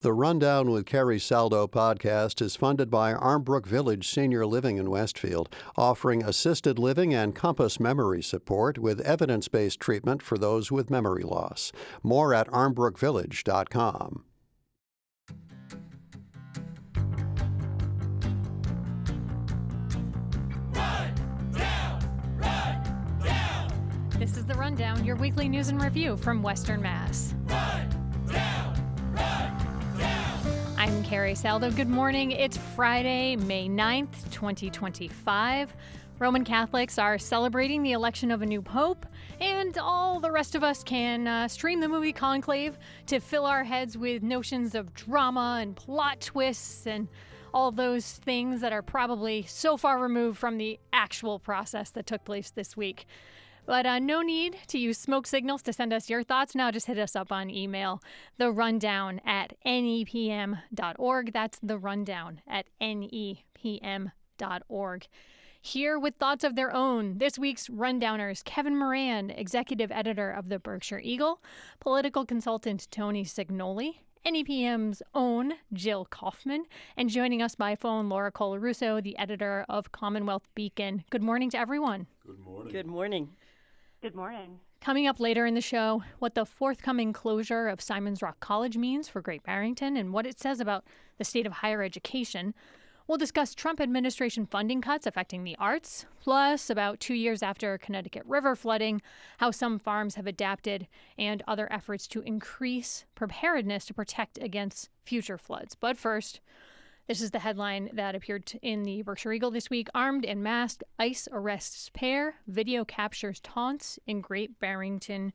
The Rundown with Carrie Saldo podcast is funded by Armbrook Village Senior Living in Westfield, offering assisted living and compass memory support with evidence-based treatment for those with memory loss. More at armbrookvillage.com. This is The Rundown, your weekly news and review from Western Mass. I'm Carrie Saldo. Good morning. It's Friday, May 9th, 2025. Roman Catholics are celebrating the election of a new pope, and all the rest of us can stream the movie Conclave to fill our heads with notions of drama and plot twists and all those things that are probably so far removed from the actual process that took place this week. But no need to use smoke signals to send us your thoughts. Now just hit us up on email, therundown@nepm.org. That's therundown@nepm.org. Here with thoughts of their own, this week's Rundowners, Kevin Moran, executive editor of the Berkshire Eagle, political consultant Tony Signoli, NEPM's own Jill Kaufman, and joining us by phone, Laura Colarusso, the editor of Commonwealth Beacon. Good morning to everyone. Good morning. Good morning. Good morning. Coming up later in the show, what the forthcoming closure of Simon's Rock College means for Great Barrington and what it says about the state of higher education. We'll discuss Trump administration funding cuts affecting the arts, plus about 2 years after Connecticut River flooding, how some farms have adapted and other efforts to increase preparedness to protect against future floods. But first, this is the headline that appeared in the Berkshire Eagle this week. Armed and masked ICE arrests pair. Video captures taunts in Great Barrington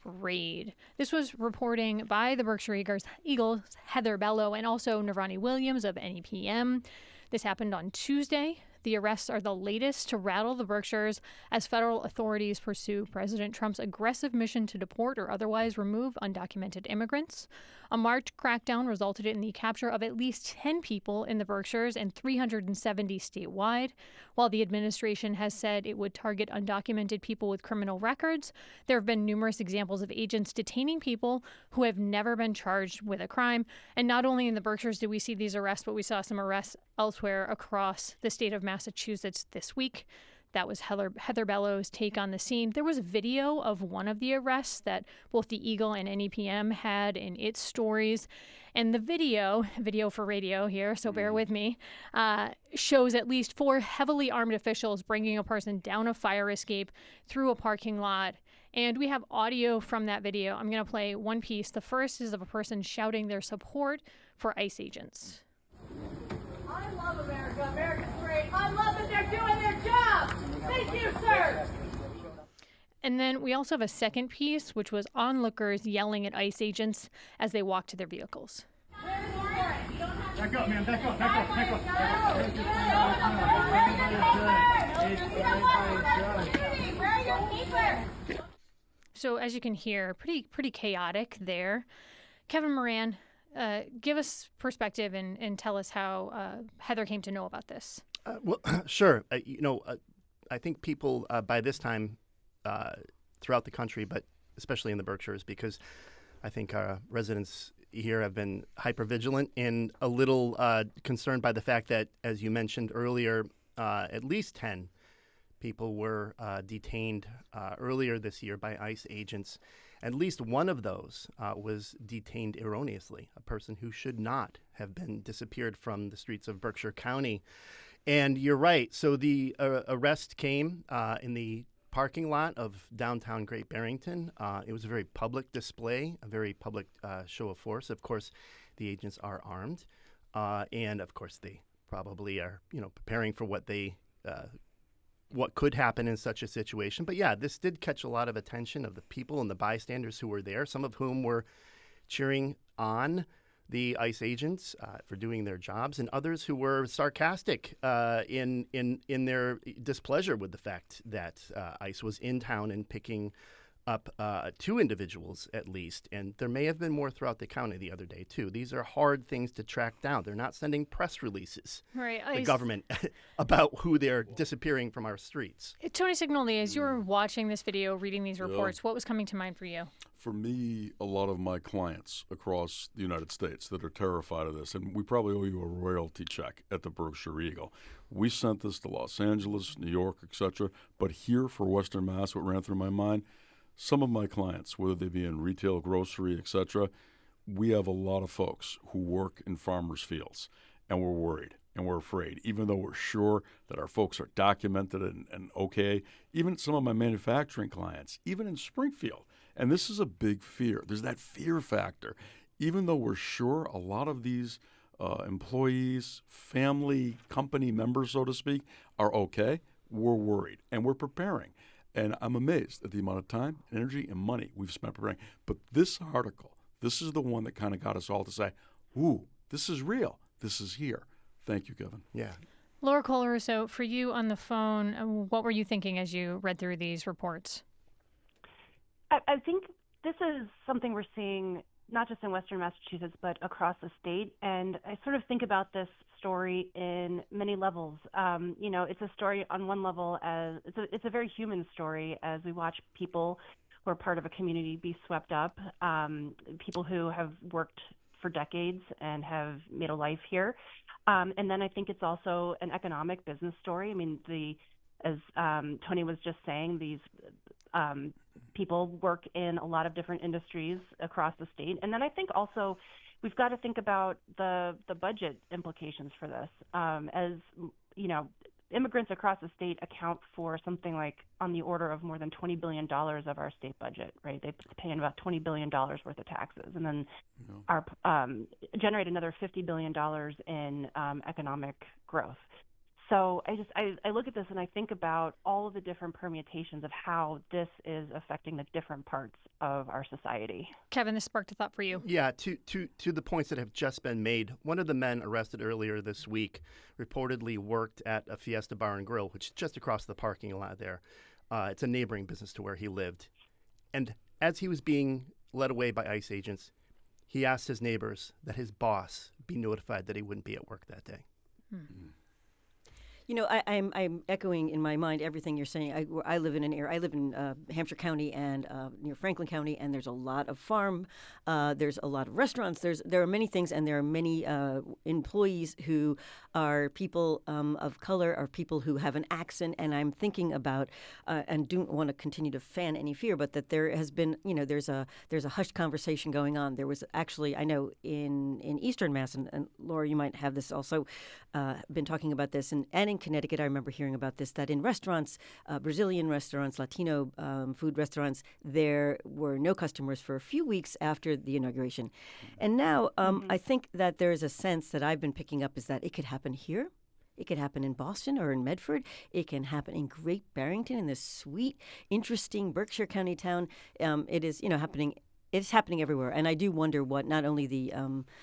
raid. This was reporting by the Berkshire Eagle's Heather Bello and also Nirvani Williams of NEPM. This happened on Tuesday. The arrests are the latest to rattle the Berkshires as federal authorities pursue President Trump's aggressive mission to deport or otherwise remove undocumented immigrants. A March crackdown resulted in the capture of at least 10 people in the Berkshires and 370 statewide. While the administration has said it would target undocumented people with criminal records, there have been numerous examples of agents detaining people who have never been charged with a crime. And not only in the Berkshires did we see these arrests, but we saw some arrests elsewhere across the state of Massachusetts this week. That was Heather Bello's take on the scene. There was a video of one of the arrests that both the Eagle and NEPM had in its stories. And the video for radio here, so bear with me, shows at least 4 heavily armed officials bringing a person down a fire escape through a parking lot. And we have audio from that video. I'm going to play one piece. The first is of a person shouting their support for ICE agents. I love America. America's great. I love that they're doing their job. Thank you, sir. And then we also have a second piece, which was onlookers yelling at ICE agents as they walked to their vehicles. Back up, man. Back up. Where are your papers? So as you can hear, pretty chaotic there. Kevin Moran, give us perspective and tell us how Heather came to know about this. Well, sure. I think people by this time throughout the country, but especially in the Berkshires, because I think our residents here have been hypervigilant and a little concerned by the fact that, as you mentioned earlier, at least 10 people were detained earlier this year by ICE agents. At least one of those was detained erroneously, a person who should not have been disappeared from the streets of Berkshire County. And you're right. So the arrest came in the parking lot of downtown Great Barrington. It was a very public display, a very public show of force. Of course, the agents are armed. And, of course, they probably are, preparing for what could happen in such a situation. But yeah, this did catch a lot of attention of the people and the bystanders who were there, some of whom were cheering on the ICE agents for doing their jobs, and others who were sarcastic in their displeasure with the fact that ICE was in town and picking up 2 individuals at least, and there may have been more throughout the county the other day too. These are hard things to track down. They're not sending press releases, Right. the government, about who they're disappearing from our streets. Tony Signoli, as you were watching this video, reading these reports, what was coming to mind for you? For me, a lot of my clients across the United States that are terrified of this, and we probably owe you a royalty check at the Berkshire Eagle. We sent this to Los Angeles, New York, etc. But here for Western Mass, what ran through my mind, some of my clients, whether they be in retail, grocery, etc., we have a lot of folks who work in farmers' fields, and we're worried and we're afraid, even though we're sure that our folks are documented and okay. Even some of my manufacturing clients, even in Springfield, and this is a big fear. There's that fear factor. Even though we're sure a lot of these employees, family, company members, so to speak, are okay, we're worried and we're preparing. And I'm amazed at the amount of time, energy, and money we've spent preparing. But this article, this is the one that kind of got us all to say, ooh, this is real. This is here. Thank you, Kevin. Yeah. Laura Colarusso, for you on the phone, what were you thinking as you read through these reports? I think this is something we're seeing not just in Western Massachusetts, but across the state. And I sort of think about this story in many levels. It's a story on one level as it's a very human story as we watch people who are part of a community be swept up, people who have worked for decades and have made a life here. And then I think it's also an economic business story. I mean, as Tony was just saying, these people work in a lot of different industries across the state. And then I think also we've got to think about the budget implications for this. As you know, immigrants across the state account for something like on the order of more than $20 billion of our state budget, right? They pay in about $20 billion worth of taxes, and then generate another $50 billion in economic growth. So I look at this and I think about all of the different permutations of how this is affecting the different parts of our society. Kevin, this sparked a thought for you. Yeah, to the points that have just been made, one of the men arrested earlier this week reportedly worked at a Fiesta Bar and Grill, which is just across the parking lot there. It's a neighboring business to where he lived. And as he was being led away by ICE agents, he asked his neighbors that his boss be notified that he wouldn't be at work that day. You know, I'm echoing in my mind everything you're saying. I live in an area. I live in Hampshire County and near Franklin County, and there's a lot of farm. There's a lot of restaurants. There are many things, and there are many employees who are people of color, are people who have an accent. And I'm thinking about, and don't want to continue to fan any fear, but that there has been, there's a hushed conversation going on. There was actually, I know in Eastern Mass, and Laura, you might have this also, been talking about this, and in Connecticut, I remember hearing about this, that in restaurants, Brazilian restaurants, Latino food restaurants, there were no customers for a few weeks after the inauguration. And now I think that there is a sense that I've been picking up is that it could happen here. It could happen in Boston or in Medford. It can happen in Great Barrington, in this sweet, interesting Berkshire County town. It is, happening. It's happening everywhere. And I do wonder what not only the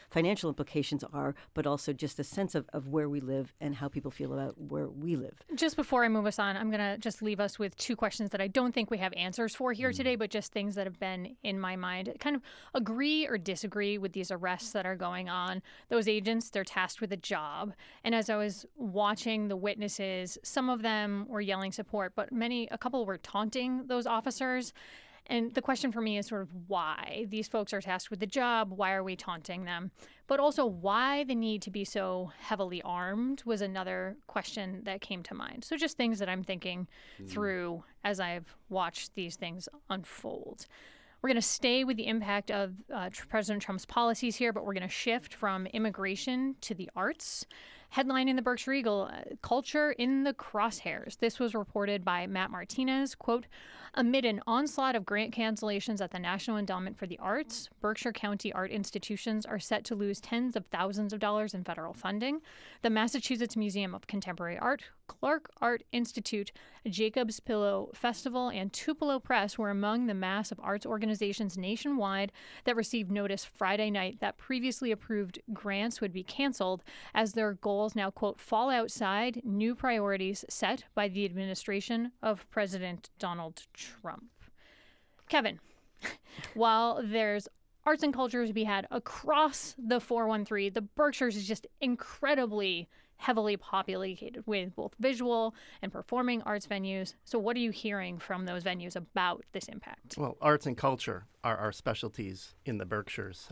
financial implications are, but also just the sense of where we live and how people feel about where we live. Just before I move us on, I'm going to just leave us with two questions that I don't think we have answers for here today, but just things that have been in my mind. Kind of agree or disagree with these arrests that are going on. Those agents, they're tasked with a job. And as I was watching the witnesses, some of them were yelling support, but a couple were taunting those officers. And the question for me is sort of why these folks are tasked with the job. Why are we taunting them? But also why the need to be so heavily armed was another question that came to mind. So just things that I'm thinking through as I've watched these things unfold. We're going to stay with the impact of President Trump's policies here, but we're going to shift from immigration to the arts. Headline in the Berkshire Eagle, culture in the crosshairs. This was reported by Matt Martinez, quote, amid an onslaught of grant cancellations at the National Endowment for the Arts, Berkshire County art institutions are set to lose tens of thousands of dollars in federal funding. The Massachusetts Museum of Contemporary Art, Clark Art Institute, Jacob's Pillow Festival, and Tupelo Press were among the mass of arts organizations nationwide that received notice Friday night that previously approved grants would be canceled as their goals now, quote, fall outside new priorities set by the administration of President Donald Trump. Kevin, while there's arts and culture to be had across the 413, the Berkshires is just incredibly heavily populated with both visual and performing arts venues. So what are you hearing from those venues about this impact? Well, arts and culture are our specialties in the Berkshires.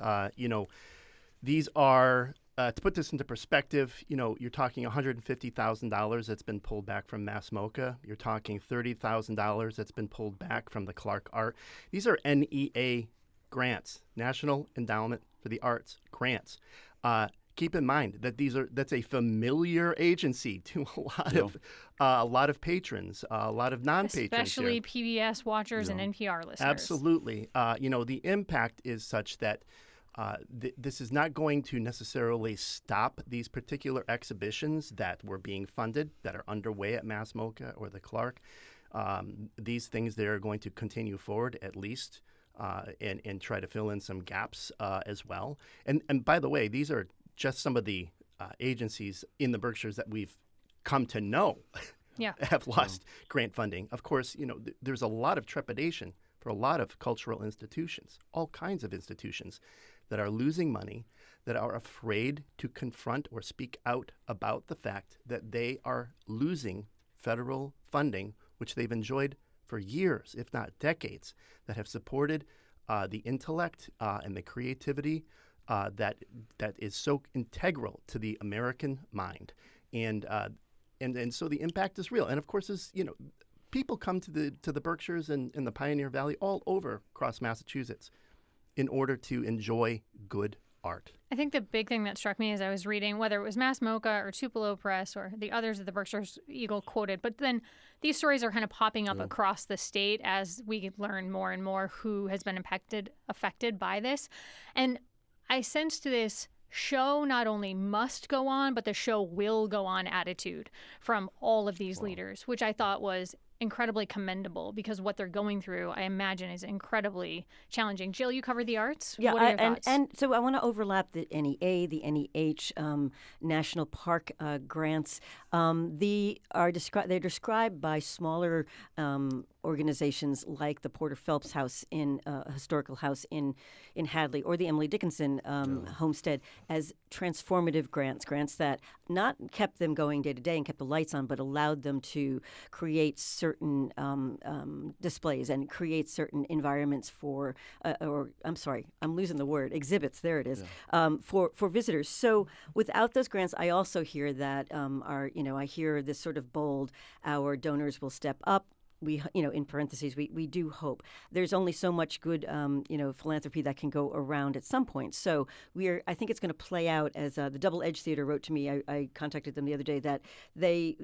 These are, to put this into perspective, you're talking $150,000 that's been pulled back from Mass MoCA. You're talking $30,000 that's been pulled back from the Clark Art. These are NEA grants, National Endowment for the Arts grants. Keep in mind that that's a familiar agency to a lot of patrons, a lot of non-patrons, especially here. PBS watchers and NPR listeners. Absolutely. The impact is such that this is not going to necessarily stop these particular exhibitions that were being funded, that are underway at Mass MoCA or the Clark. These things, they're going to continue forward at least and try to fill in some gaps as well. And by the way, these are just some of the agencies in the Berkshires that we've come to know have lost grant funding. Of course, there's a lot of trepidation for a lot of cultural institutions, all kinds of institutions that are losing money, that are afraid to confront or speak out about the fact that they are losing federal funding, which they've enjoyed for years, if not decades, that have supported the intellect and the creativity that is so integral to the American mind, and so the impact is real. And of course, people come to the Berkshires and the Pioneer Valley all over across Massachusetts in order to enjoy good art. I think the big thing that struck me as I was reading, whether it was Mass MoCA or Tupelo Press or the others that the Berkshires Eagle quoted, but then these stories are kind of popping up across the state as we learn more and more who has been affected by this. And I sensed this show not only must go on, but the show will go on attitude from all of these leaders, which I thought was incredibly commendable because what they're going through, I imagine, is incredibly challenging. Jill, you cover the arts. Yeah, what are your thoughts? And so I want to overlap the NEA, the NEH, national park grants. They're described by smaller organizations like the Porter Phelps House historical house in Hadley, or the Emily Dickinson homestead, as transformative grants that not kept them going day to day and kept the lights on, but allowed them to create certain displays and create certain environments for, exhibits. There it is, for visitors. So without those grants, I also hear that I hear this sort of bold, our donors will step up. We, in parentheses, we do hope. There's only so much good, philanthropy that can go around at some point. So I think it's going to play out as the Double Edge Theater wrote to me. I contacted them the other day that they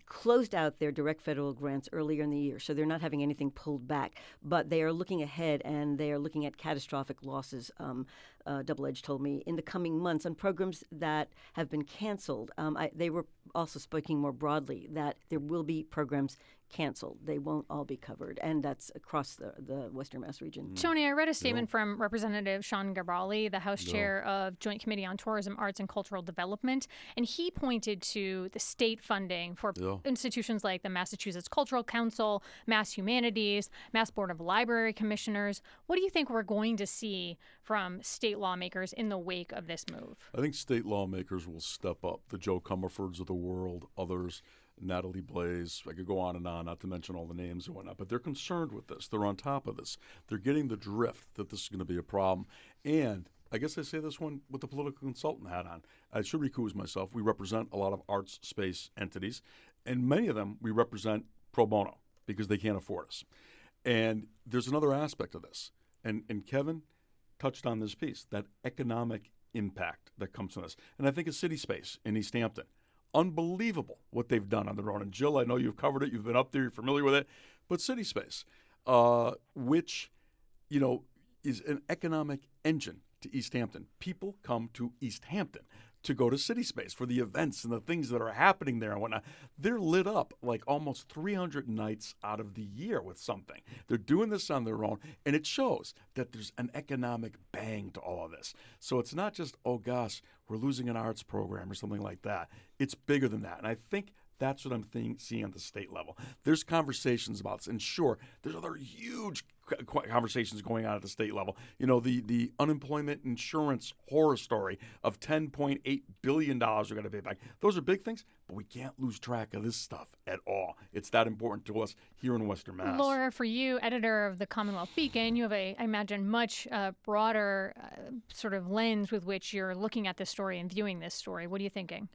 closed out their direct federal grants earlier in the year, so they're not having anything pulled back. But they are looking ahead, and they are looking at catastrophic losses, Double Edge told me, in the coming months on programs that have been canceled. They were also speaking more broadly that there will be programs canceled. They won't all be covered, and that's across the Western Mass region. Tony, I read a statement from Representative Sean Gabali, the House Chair of Joint Committee on Tourism, Arts, and Cultural Development, and he pointed to the state funding for institutions like the Massachusetts Cultural Council, Mass Humanities, Mass Board of Library Commissioners. What do you think we're going to see from state lawmakers in the wake of this move? I think state lawmakers will step up. The Joe Comerfords of the world, others, Natalie Blaze, I could go on, not to mention all the names and whatnot, but they're concerned with this. They're on top of this. They're getting the drift that this is going to be a problem. And I guess I say this one with the political consultant hat on. I should recuse myself. We represent a lot of arts space entities, and many of them we represent pro bono because they can't afford us. And there's another aspect of this. And Kevin touched on this piece, that economic impact that comes from this. And I think of City Space in East Hampton. Unbelievable what they've done on their own. And Jill, I know you've covered it. You've been up there. You're familiar with it. But City Space, which, is an economic engine to East Hampton. People come to East Hampton to go to City Space for the events and the things that are happening there and whatnot. They're lit up like almost 300 nights out of the year with something. They're doing this on their own, and it shows that there's an economic bang to all of this. So it's not just, oh gosh, we're losing an arts program or something like that. It's bigger than that. And I think That's what I'm seeing at the state level. There's conversations about this, and sure, there's other huge conversations going on at the state level. You know, the unemployment insurance horror story of $10.8 billion we're going to pay back. Those are big things, but we can't lose track of this stuff at all. It's that important to us here in Western Mass. Laura, for you, editor of the Commonwealth Beacon, you have I imagine, much broader sort of lens with which you're looking at this story and viewing this story. What are you thinking?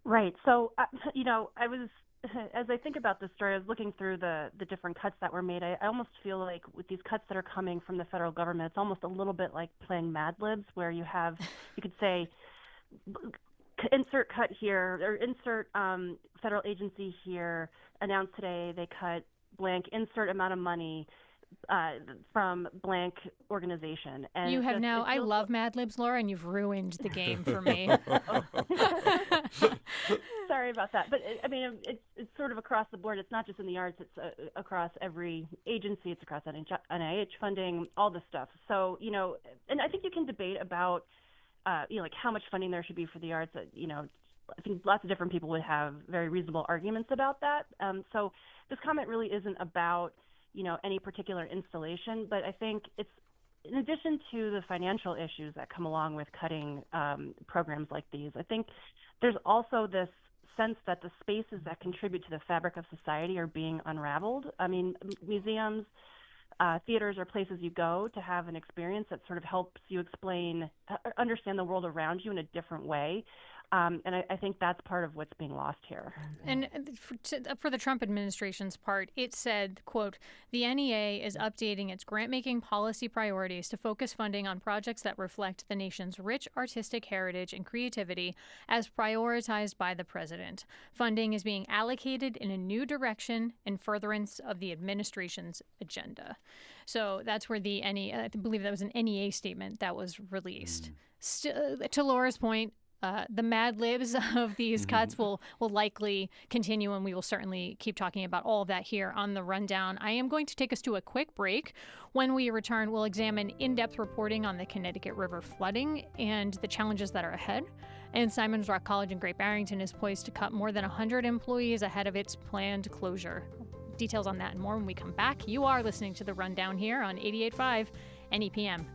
Right. So, I was, as I think about this story, I was looking through the different cuts that were made. I almost feel like with these cuts that are coming from the federal government, it's almost a little bit like playing Mad Libs, where you could say, insert cut here, or insert federal agency here, announce today they cut blank, insert amount of money from blank organization. And you have now, I love Mad Libs, Laura, and you've ruined the game for me. Sorry about that. But it's sort of across the board. It's not just in the arts. It's across every agency. It's across NIH funding, all this stuff. So, and I think you can debate about, like how much funding there should be for the arts. I think lots of different people would have very reasonable arguments about that. So this comment really isn't about any particular installation, but I think it's in addition to the financial issues that come along with cutting programs like these. I think there's also this sense that the spaces that contribute to the fabric of society are being unraveled. I mean, museums, theaters are places you go to have an experience that sort of helps you understand the world around you in a different way. And I think that's part of what's being lost here. And for the Trump administration's part, it said, quote, the NEA is updating its grant-making policy priorities to focus funding on projects that reflect the nation's rich artistic heritage and creativity as prioritized by the president. Funding is being allocated in a new direction in furtherance of the administration's agenda. So that's where the NEA, I believe that was an NEA statement that was released. To Laura's point, the Mad Libs of these cuts will likely continue, and we will certainly keep talking about all of that here on The Rundown. I am going to take us to a quick break. When we return, we'll examine in-depth reporting on the Connecticut River flooding and the challenges that are ahead. And Simons Rock College in Great Barrington is poised to cut more than 100 employees ahead of its planned closure. Details on that and more when we come back. You are listening to The Rundown here on 88.5 NEPM.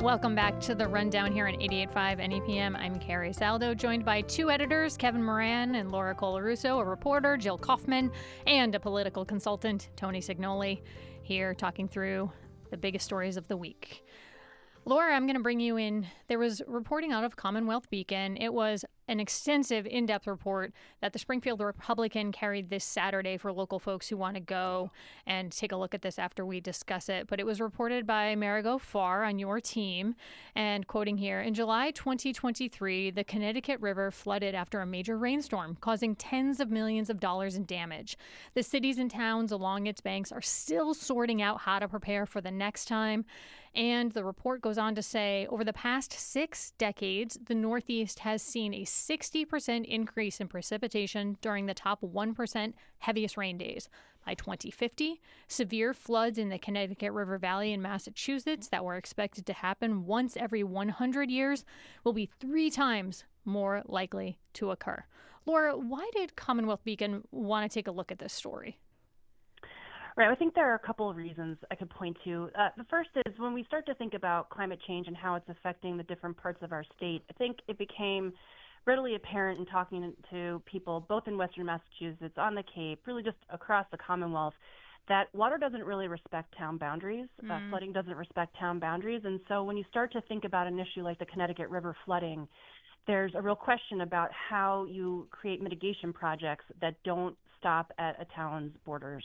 Welcome back to The Rundown here on 88.5 NEPM. I'm Carrie Saldo, joined by two editors, Kevin Moran and Laura Colarusso, a reporter, Jill Kaufman, and a political consultant, Tony Signoli, here talking through the biggest stories of the week. Laura, I'm going to bring you in. There was reporting out of Commonwealth Beacon. It was an extensive, in-depth report that the Springfield Republican carried this Saturday for local folks who want to go and take a look at this after we discuss it. But it was reported by Marigo Farr on your team. And quoting here, in July 2023, the Connecticut River flooded after a major rainstorm, causing tens of millions of dollars in damage. The cities and towns along its banks are still sorting out how to prepare for the next time. And the report goes on to say, over the past 6 decades, the Northeast has seen a 60% increase in precipitation during the top 1% heaviest rain days. By 2050, severe floods in the Connecticut River Valley in Massachusetts that were expected to happen once every 100 years will be 3 times more likely to occur. Laura, why did Commonwealth Beacon want to take a look at this story? Right. I think there are a couple of reasons I could point to. The first is when we start to think about climate change and how it's affecting the different parts of our state, I think it became readily apparent in talking to people both in Western Massachusetts, on the Cape, really just across the Commonwealth, that water doesn't really respect town boundaries. Flooding doesn't respect town boundaries. And so when you start to think about an issue like the Connecticut River flooding, there's a real question about how you create mitigation projects that don't stop at a town's borders.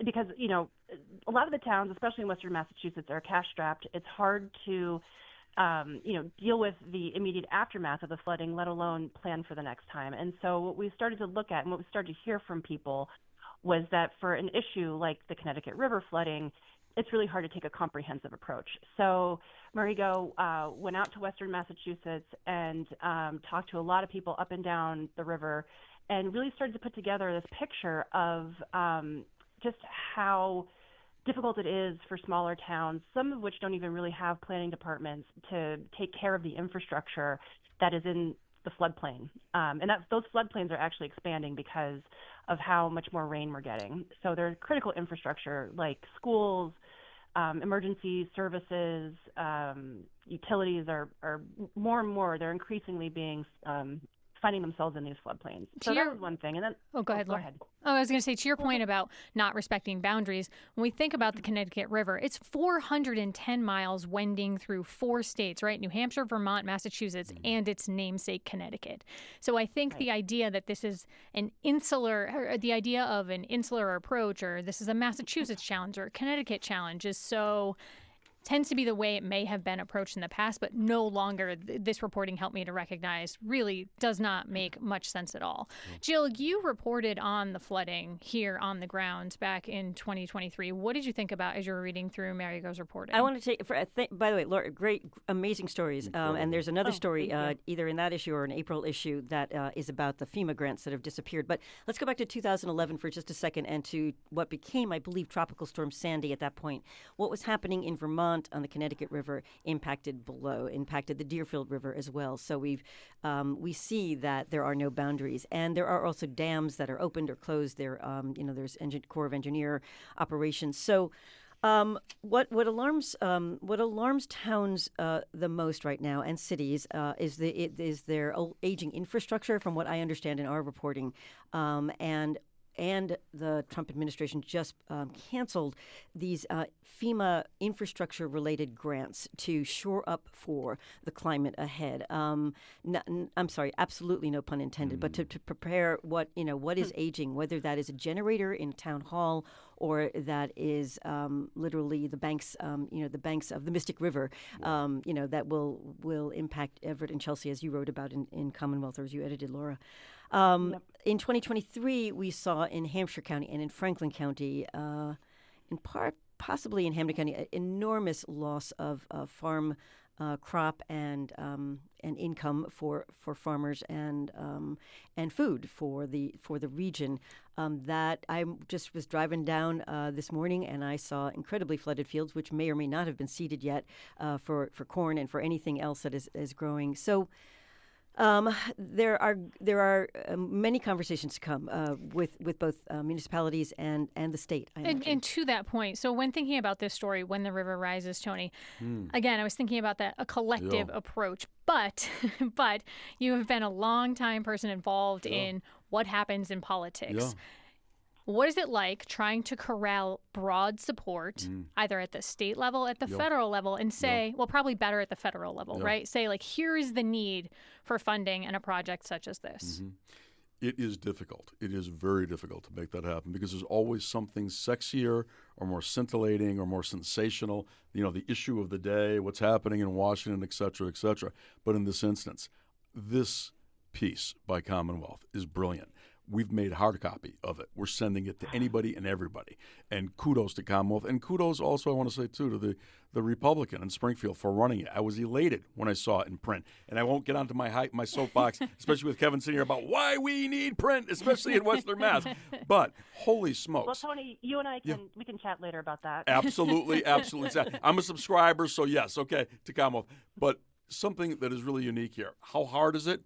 Because, a lot of the towns, especially in Western Massachusetts, are cash-strapped. It's hard to, deal with the immediate aftermath of the flooding, let alone plan for the next time. And so what we started to look at and what we started to hear from people was that for an issue like the Connecticut River flooding, it's really hard to take a comprehensive approach. So Marigo went out to Western Massachusetts and talked to a lot of people up and down the river and really started to put together this picture of just how difficult it is for smaller towns, some of which don't even really have planning departments, to take care of the infrastructure that is in the floodplain. And those floodplains are actually expanding because of how much more rain we're getting. So there's critical infrastructure like schools, emergency services, utilities are more and more, they're increasingly being finding themselves in these floodplains. So that was one thing. And then go ahead, Laura. Oh, I was going to say, to your point about not respecting boundaries, when we think about the Connecticut River, it's 410 miles wending through 4 states, right? New Hampshire, Vermont, Massachusetts, and its namesake, Connecticut. So I think the idea that this is an insular, or the idea of an insular approach, or this is a Massachusetts challenge or a Connecticut challenge, tends to be the way it may have been approached in the past, but no longer. This reporting helped me to recognize really does not make much sense at all. Jill, you reported on the flooding here on the ground back in 2023. What did you think about as you were reading through Marigo's reporting? I want to take, by the way, Laura, great, amazing stories. And there's another story, either in that issue or an April issue, that is about the FEMA grants that have disappeared. But let's go back to 2011 for just a second and to what became, I believe, Tropical Storm Sandy at that point. What was happening in Vermont on the Connecticut River impacted the Deerfield River as well. So we see that there are no boundaries, and there are also dams that are opened or closed. There's Corps of Engineer operations. So what alarms towns the most right now, and cities, is their aging infrastructure, from what I understand in our reporting, and the Trump administration just canceled these FEMA infrastructure-related grants to shore up for the climate ahead. I'm sorry, absolutely no pun intended, but to prepare what is aging, whether that is a generator in town hall or that is literally the banks, the banks of the Mystic River, that will impact Everett and Chelsea, as you wrote about in Commonwealth, or as you edited, Laura. In 2023, we saw in Hampshire County and in Franklin County, in part, possibly in Hampden County, an enormous loss of farm crop and income for farmers and food for the region. That I just was driving down this morning, and I saw incredibly flooded fields, which may or may not have been seeded yet for corn and for anything else that is growing. So. There are many conversations to come with both municipalities and the state. And to that point, so when thinking about this story, When the River Rises, Tony, again, I was thinking about a collective approach. But you have been a long-time person involved in what happens in politics. Yeah. What is it like trying to corral broad support, either at the state level, at the federal level, and say, well, probably better at the federal level, right? Say, like, here is the need for funding in a project such as this. It is difficult. It is very difficult to make that happen because there's always something sexier or more scintillating or more sensational, the issue of the day, what's happening in Washington, et cetera, et cetera. But in this instance, this piece by Commonwealth is brilliant. We've made hard copy of it. We're sending it to anybody and everybody. And kudos to Commonwealth. And kudos also, I want to say, too, to the Republican in Springfield for running it. I was elated when I saw it in print. And I won't get onto my soapbox, especially with Kevin sitting here, about why we need print, especially in Western Mass. But holy smokes. Well, Tony, you and I we can chat later about that. Absolutely, absolutely. I'm a subscriber, so yes, okay, to Commonwealth. But something that is really unique here. How hard is it?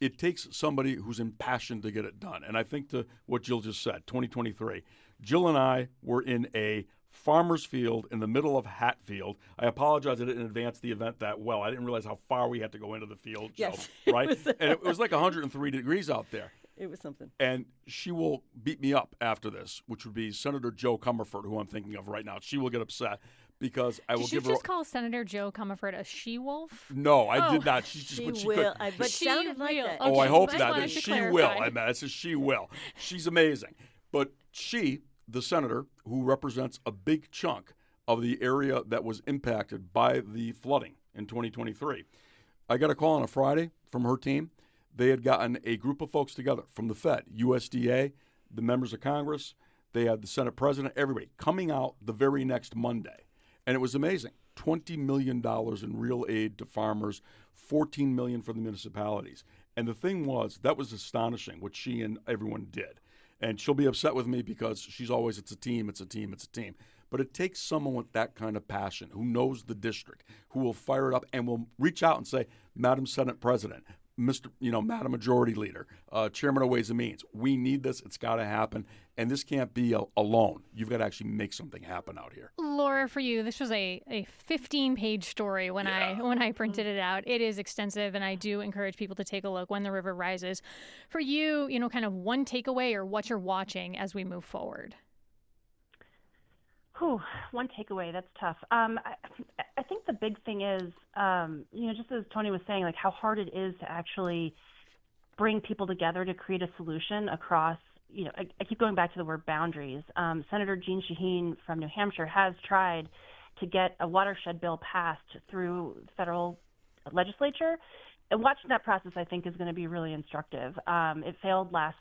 It takes somebody who's impassioned to get it done. And I think to what Jill just said, 2023, Jill and I were in a farmer's field in the middle of Hatfield. I apologize I didn't advance the event that well. I didn't realize how far we had to go into the field, Jill, yes, right? And it was like 103 degrees out there. It was something. And she will beat me up after this, which would be Senator Joe Comerford, who I'm thinking of right now. She will get upset. Because I will Did give you her. just call Senator Joe Comerford a she-wolf? No, I did not. She just she but she will. could. But sounded like that. Oh, I hope I not. wanted to She clarify. will. I mean, it says she will. She's amazing. But she, the senator, who represents a big chunk of the area that was impacted by the flooding in 2023, I got a call on a Friday from her team. They had gotten a group of folks together from the Fed, USDA, the members of Congress. They had the Senate president, everybody coming out the very next Monday. And it was amazing. $20 million in real aid to farmers, $14 million for the municipalities. And the thing was, that was astonishing what she and everyone did. And she'll be upset with me because she's always, it's a team. But it takes someone with that kind of passion, who knows the district, who will fire it up and will reach out and say, Madam Senate President, Madam Majority Leader, Chairman of Ways and Means, we need this. It's got to happen. And this can't be alone. You've got to actually make something happen out here. Laura, for you, this was a 15-page story when I printed it out. It is extensive, and I do encourage people to take a look when the river rises. For you, kind of one takeaway or what you're watching as we move forward. One takeaway, that's tough. I think the big thing is, just as Tony was saying, like how hard it is to actually bring people together to create a solution across, I keep going back to the word boundaries. Senator Jean Shaheen from New Hampshire has tried to get a watershed bill passed through the federal legislature. And watching that process, I think, is going to be really instructive. It failed last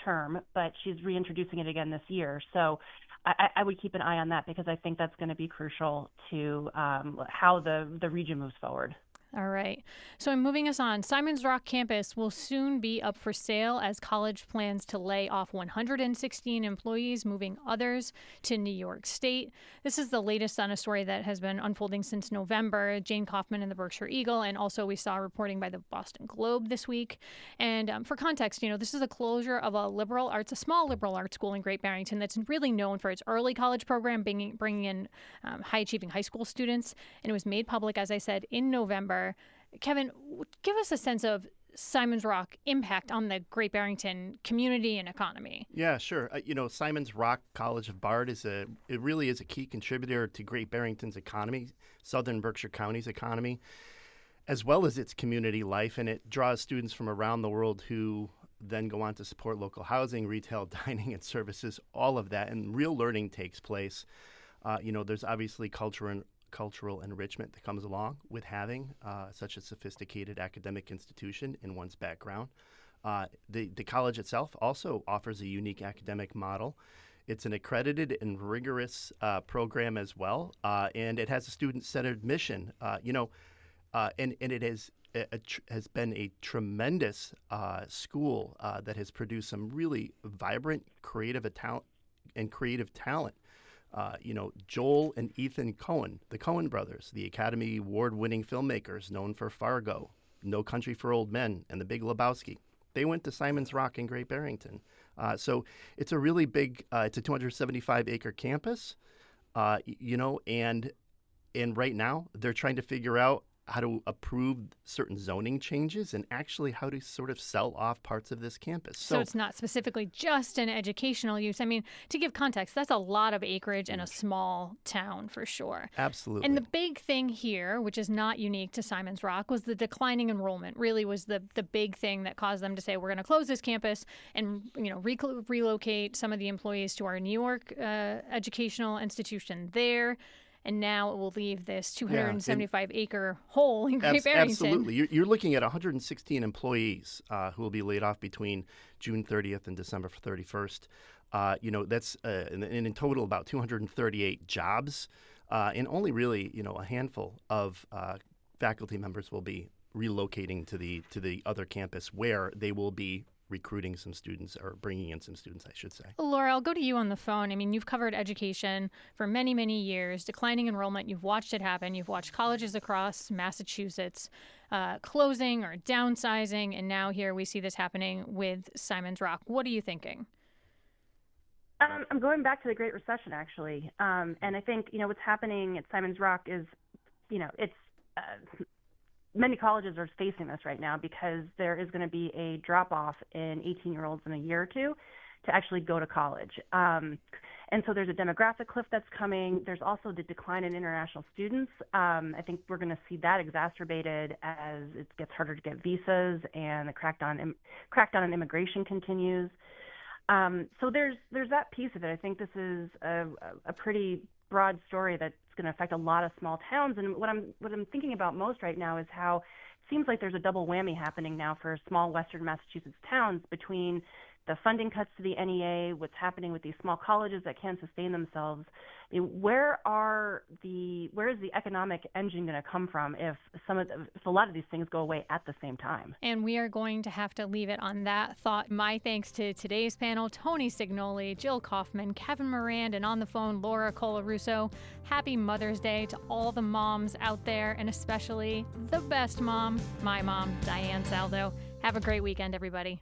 term, but she's reintroducing it again this year. So I would keep an eye on that because I think that's going to be crucial to how the region moves forward. All right. So I'm moving us on. Simons Rock campus will soon be up for sale as college plans to lay off 116 employees, moving others to New York State. This is the latest on a story that has been unfolding since November. Jane Kaufman in the Berkshire Eagle, and also we saw reporting by the Boston Globe this week. And for context, this is a closure of a small liberal arts school in Great Barrington that's really known for its early college program, bringing in high-achieving high school students. And it was made public, as I said, in November. Kevin, give us a sense of Simons Rock impact on the Great Barrington community and economy. Yeah, sure. Simons Rock College of Bard really is a key contributor to Great Barrington's economy, Southern Berkshire County's economy, as well as its community life, and it draws students from around the world who then go on to support local housing, retail, dining, and services, all of that, and real learning takes place. There's obviously cultural enrichment that comes along with having such a sophisticated academic institution in one's background. The college itself also offers a unique academic model. It's an accredited and rigorous program as well, and it has a student-centered mission. And it has been a tremendous school that has produced some really vibrant, creative talent. Joel and Ethan Coen, the Coen brothers, the Academy Award-winning filmmakers known for Fargo, No Country for Old Men, and The Big Lebowski. They went to Simons Rock in Great Barrington. So it's a really big, it's a 275-acre campus, and right now they're trying to figure out how to approve certain zoning changes and actually how to sort of sell off parts of this campus. So it's not specifically just an educational use. I mean, to give context, that's a lot of acreage in a small town for sure. Absolutely. And the big thing here, which is not unique to Simons Rock, was the declining enrollment. Really was the big thing that caused them to say, we're going to close this campus and relocate some of the employees to our New York educational institution there. And now it will leave this 275-acre hole in Great Barrington. Absolutely. You're looking at 116 employees who will be laid off between June 30th and December 31st. That's and in total about 238 jobs. And only really, a handful of faculty members will be relocating to the other campus where they will be recruiting some students, or bringing in some students, I should say. Laura, I'll go to you on the phone. I mean, you've covered education for many, many years, declining enrollment. You've watched it happen. You've watched colleges across Massachusetts closing or downsizing, and now here we see this happening with Simons Rock. What are you thinking? I'm going back to the Great Recession, actually. And I think, what's happening at Simons Rock is, it's many colleges are facing this right now because there is going to be a drop-off in 18-year-olds in a year or two to actually go to college. And so there's a demographic cliff that's coming. There's also the decline in international students. I think we're going to see that exacerbated as it gets harder to get visas and the crackdown on immigration continues. So there's that piece of it. I think this is a pretty broad story that's going to affect a lot of small towns. And what I'm thinking about most right now is how it seems like there's a double whammy happening now for small Western Massachusetts towns between the funding cuts to the NEA, what's happening with these small colleges that can't sustain themselves. I mean, where is the economic engine going to come from if a lot of these things go away at the same time? And we are going to have to leave it on that thought. My thanks to today's panel, Tony Signoli, Jill Kaufman, Kevin Morand, and on the phone, Laura Colarusso. Happy Mother's Day to all the moms out there, and especially the best mom, my mom, Diane Saldo. Have a great weekend, everybody.